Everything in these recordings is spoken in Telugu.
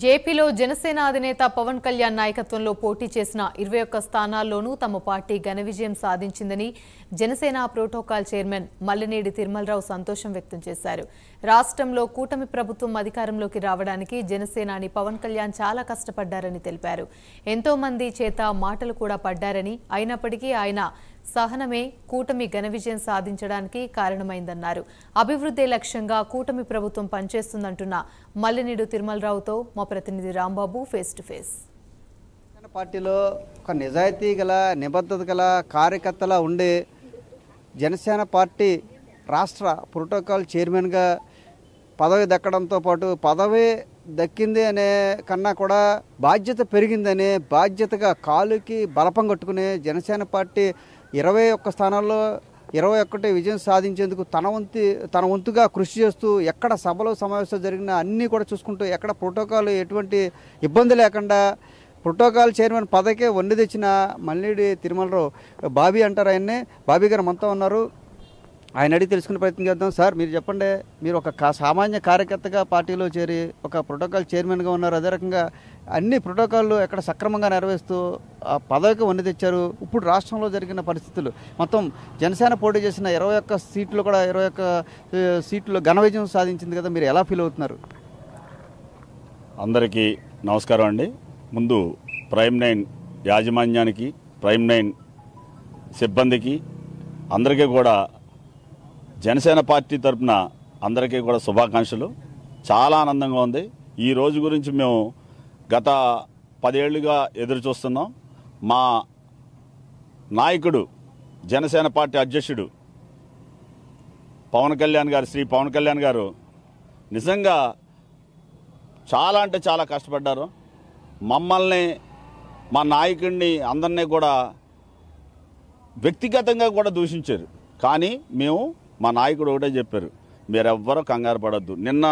జేపీలో జనసేన అధినేత పవన్ కళ్యాణ్ నాయకత్వంలో పోటీ చేసిన 21 స్థానాల్లోనూ తమ పార్టీ ఘన విజయం సాధించిందని జనసేన ప్రోటోకాల్ చైర్మన్ మల్లినేడి తిరుమలరావు సంతోషం వ్యక్తం చేశారు. రాష్ట్రంలో కూటమి ప్రభుత్వం అధికారంలోకి రావడానికి జనసేనాని పవన్ కళ్యాణ్ చాలా కష్టపడ్డారని తెలిపారు. ఎంతో మంది చేత మాటలు కూడా పడ్డారని, అయినప్పటికీ ఆయన సహనమే కూటమి ఘన విజయం సాధించడానికి కారణమైందన్నారు. అభివృద్ధి లక్ష్యంగా కూటమి ప్రభుత్వం పనిచేస్తుందంటున్న మల్లినేడు తిరుమలరావుతో మా ప్రతినిధి రాంబాబు ఫేస్ టు ఫేస్. పార్టీలో ఒక నిజాయితీ గల నిబద్ధత గల కార్యకర్తలా ఉండే జనసేన పార్టీ రాష్ట్ర ప్రోటోకాల్ చైర్మన్గా పదవి దక్కడంతో పాటు పదవి దక్కింది అనే కన్నా కూడా బాధ్యత పెరిగిందనే బాధ్యతగా కాలుకి బలపం కట్టుకునే జనసేన పార్టీ 21 స్థానాల్లో 21 విజయం సాధించేందుకు తన వంతుగా కృషి చేస్తూ ఎక్కడ సభలు సమావేశాలు జరిగినా అన్నీ కూడా చూసుకుంటూ ఎక్కడ ప్రోటోకాల్ ఎటువంటి ఇబ్బంది లేకుండా ప్రోటోకాల్ చైర్మన్ పదవికే వండి తెచ్చిన మల్లినేడి తిరుమలరావు బాబీ అంటారు. ఆయన్నే బాబీ గారు మనతో ఉన్నారు. ఆయన అడిగి తెలుసుకునే ప్రయత్నం చేద్దాం. సార్, మీరు చెప్పండి, మీరు ఒక సామాన్య కార్యకర్తగా పార్టీలో చేరి ఒక ప్రోటోకాల్ చైర్మన్గా ఉన్నారు. అదే రకంగా అన్ని ప్రోటోకాల్లు ఎక్కడ సక్రమంగా నెరవేరుస్తూ పదవికి వన్నె తెచ్చారు. ఇప్పుడు రాష్ట్రంలో జరిగిన పరిస్థితులు మొత్తం జనసేన పోటీ చేసిన 21 సీట్లు కూడా 21 సీట్లు ఘన విజయం సాధించింది కదా, మీరు ఎలా ఫీల్ అవుతున్నారు? అందరికీ నమస్కారం అండి. ముందు ప్రైమ్ 9 యాజమాన్యానికి, ప్రైమ్ 9 సిబ్బందికి అందరికీ కూడా జనసేన పార్టీ తరఫున అందరికీ కూడా శుభాకాంక్షలు. చాలా ఆనందంగా ఉంది. ఈ రోజు గురించి మేము గత 10 ఏళ్లుగా ఎదురు చూస్తున్నాం. మా నాయకుడు జనసేన పార్టీ అధ్యక్షుడు పవన్ కళ్యాణ్ గారు, శ్రీ పవన్ కళ్యాణ్ గారు నిజంగా చాలా అంటే చాలా కష్టపడ్డారు. మమ్మల్ని, మా నాయకుడిని అందరినీ కూడా వ్యక్తిగతంగా కూడా దూషించారు. కానీ మేము, మా నాయకుడు ఒకటే చెప్పారు, మీరెవ్వరూ కంగారు పడద్దు. నిన్న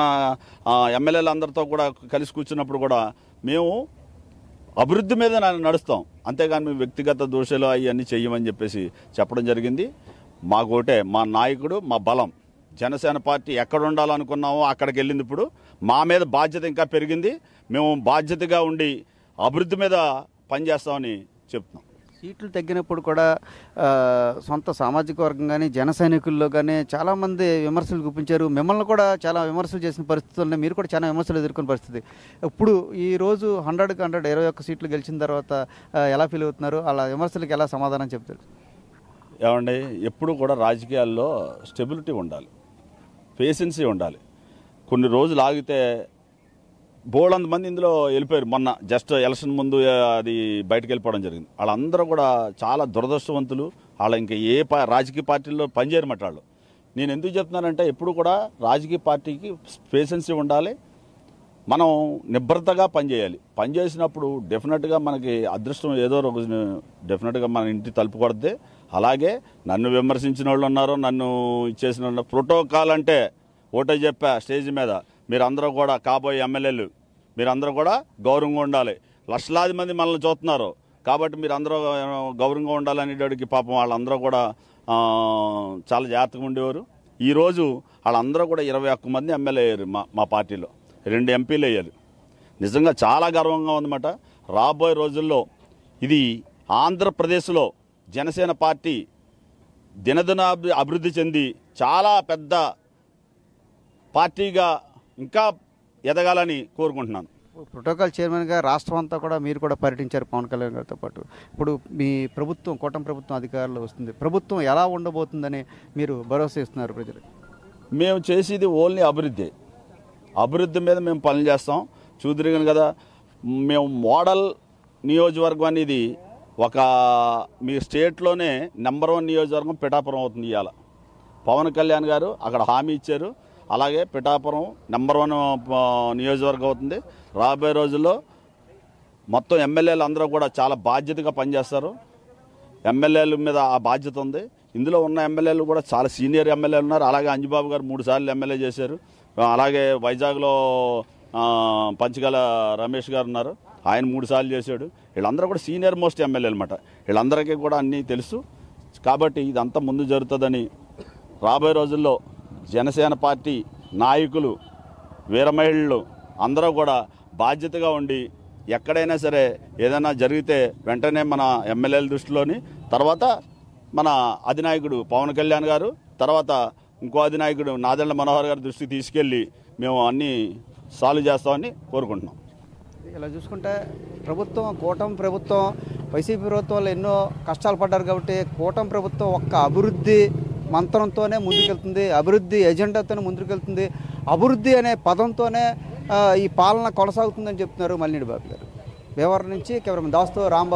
ఎమ్మెల్యేలు అందరితో కూడా కలిసి కూర్చున్నప్పుడు కూడా మేము అభివృద్ధి మీద నడుస్తాం, అంతేగాని మేము వ్యక్తిగత దోషాలు అవన్నీ చెయ్యమని చెప్పేసి చెప్పడం జరిగింది. మాకోటే మా నాయకుడు, మా బలం. జనసేన పార్టీ ఎక్కడ ఉండాలనుకున్నామో అక్కడికి వెళ్ళింది. ఇప్పుడు మా మీద బాధ్యత ఇంకా పెరిగింది. మేము బాధ్యతగా ఉండి అభివృద్ధి మీద పనిచేస్తామని చెప్తున్నాం. సీట్లు తగ్గినప్పుడు కూడా సొంత సామాజిక వర్గం కానీ జన సైనికుల్లో కానీ చాలామంది విమర్శలు గుప్పించారు. మిమ్మల్ని కూడా చాలా విమర్శలు చేసిన పరిస్థితుల్లో మీరు కూడా చాలా విమర్శలు ఎదుర్కొన్న పరిస్థితి. ఇప్పుడు ఈరోజు 100కి 100 21 సీట్లు గెలిచిన తర్వాత ఎలా ఫీల్ అవుతున్నారు? అలా విమర్శలకు ఎలా సమాధానం చెప్తారు? ఏమండి, ఎప్పుడు కూడా రాజకీయాల్లో స్టెబిలిటీ ఉండాలి, పేషెన్సీ ఉండాలి. కొన్ని రోజులు ఆగితే బోల్డంత మంది ఇందులో వెళ్ళిపోయారు. మొన్న జస్ట్ ఎలక్షన్ ముందు అది బయటకు వెళ్ళిపోవడం జరిగింది. వాళ్ళందరూ కూడా చాలా దురదృష్టవంతులు. వాళ్ళ ఇంకా ఏ రాజకీయ పార్టీల్లో పనిచేయరమాట వాళ్ళు. నేను ఎందుకు చెప్తున్నానంటే, ఎప్పుడు కూడా రాజకీయ పార్టీకి పేషెన్సీ ఉండాలి, మనం నిబద్ధతగా పనిచేయాలి. పనిచేసినప్పుడు డెఫినెట్గా మనకి అదృష్టం ఏదో రోజు డెఫినెట్గా మన ఇంటి తలుపు కొడితే. అలాగే నన్ను విమర్శించిన వాళ్ళు ఉన్నారు, నన్ను ఇచ్చేసిన వాళ్ళు. ప్రోటోకాల్ అంటే ఒకటే చెప్పా స్టేజ్ మీద, మీరందరూ కూడా కాబోయే ఎమ్మెల్యేలు, మీరందరూ కూడా గౌరవంగా ఉండాలి. లక్షలాది మంది మనల్ని చూస్తున్నారు కాబట్టి మీరందరూ గౌరవంగా ఉండాలనేటికి పాపం వాళ్ళందరూ కూడా చాలా జాగ్రత్తగా ఉండేవారు. ఈరోజు వాళ్ళందరూ కూడా 21 మంది ఎమ్మెల్యే అయ్యారు. మా పార్టీలో 2 ఎంపీలు అయ్యారు. నిజంగా చాలా గర్వంగా ఉందన్నమాట. రాబోయే రోజుల్లో ఇది ఆంధ్రప్రదేశ్లో జనసేన పార్టీ దినదిన అభివృద్ధి చెంది చాలా పెద్ద పార్టీగా ఇంకా ఎదగాలని కోరుకుంటున్నాను. ప్రోటోకాల్ చైర్మన్గా రాష్ట్రం అంతా కూడా మీరు కూడా పర్యటించారు పవన్ కళ్యాణ్ గారితో పాటు. ఇప్పుడు మీ ప్రభుత్వం, కూటమి ప్రభుత్వం అధికారంలో వస్తుంది. ప్రభుత్వం ఎలా ఉండబోతుందని మీరు భరోసా ఇస్తున్నారు ప్రజలకు? మేము చేసేది ఓన్లీ అభివృద్ధి. అభివృద్ధి మీద మేము పనులు చేస్తాం. చూద్దరిగాను కదా, మేము మోడల్ నియోజకవర్గం అనేది మీ స్టేట్లోనే నెంబర్ 1 నియోజకవర్గం పిఠాపురం అవుతుంది. ఇవాళ పవన్ కళ్యాణ్ గారు అక్కడ హామీ ఇచ్చారు. అలాగే పిఠాపురం నెంబర్ 1 నియోజకవర్గం అవుతుంది. రాబోయే రోజుల్లో మొత్తం ఎమ్మెల్యేలు అందరూ కూడా చాలా బాధ్యతగా పనిచేస్తారు. ఎమ్మెల్యేల మీద ఆ బాధ్యత ఉంది. ఇందులో ఉన్న ఎమ్మెల్యేలు కూడా చాలా సీనియర్ ఎమ్మెల్యేలు ఉన్నారు. అలాగే అంజుబాబు గారు 3 సార్లు ఎమ్మెల్యే చేశారు. అలాగే వైజాగ్లో పంచగల రమేష్ గారు ఉన్నారు, ఆయన 3 సార్లు చేశాడు. వీళ్ళందరూ కూడా సీనియర్ మోస్ట్ ఎమ్మెల్యేలు అనమాట. వీళ్ళందరికీ కూడా అన్నీ తెలుసు. కాబట్టి ఇదంతా ముందు జరుగుతుందని రాబోయే రోజుల్లో జనసేన పార్టీ నాయకులు, వీర మహిళలు అందరూ కూడా బాధ్యతగా ఉండి ఎక్కడైనా సరే ఏదైనా జరిగితే వెంటనే మన ఎమ్మెల్యేల దృష్టిలోని, తర్వాత మన అధినాయకుడు పవన్ కళ్యాణ్ గారు, తర్వాత ఇంకో అధినాయకుడు నాదెండ్ల మనోహర్ గారి దృష్టికి తీసుకెళ్ళి మేము అన్నీ సాల్వ్ చేస్తామని కోరుకుంటున్నాం. ఇలా చూసుకుంటే కూటమి ప్రభుత్వం వైసీపీ ప్రభుత్వంలో ఎన్నో కష్టాలు పడ్డారు కాబట్టి కూటమి ప్రభుత్వం ఒక్క అభివృద్ధి మంత్రంతోనే ముందుకెళ్తుంది, అభివృద్ధి ఎజెండాతోనే ముందుకెళ్తుంది, అభివృద్ధి అనే పదంతోనే ఈ పాలన కొనసాగుతుందని చెప్తున్నారు మల్లినేని బాబు గారు. భీమవరం నుంచి కెమెరామెన్ దాస్తో రాంబాబు.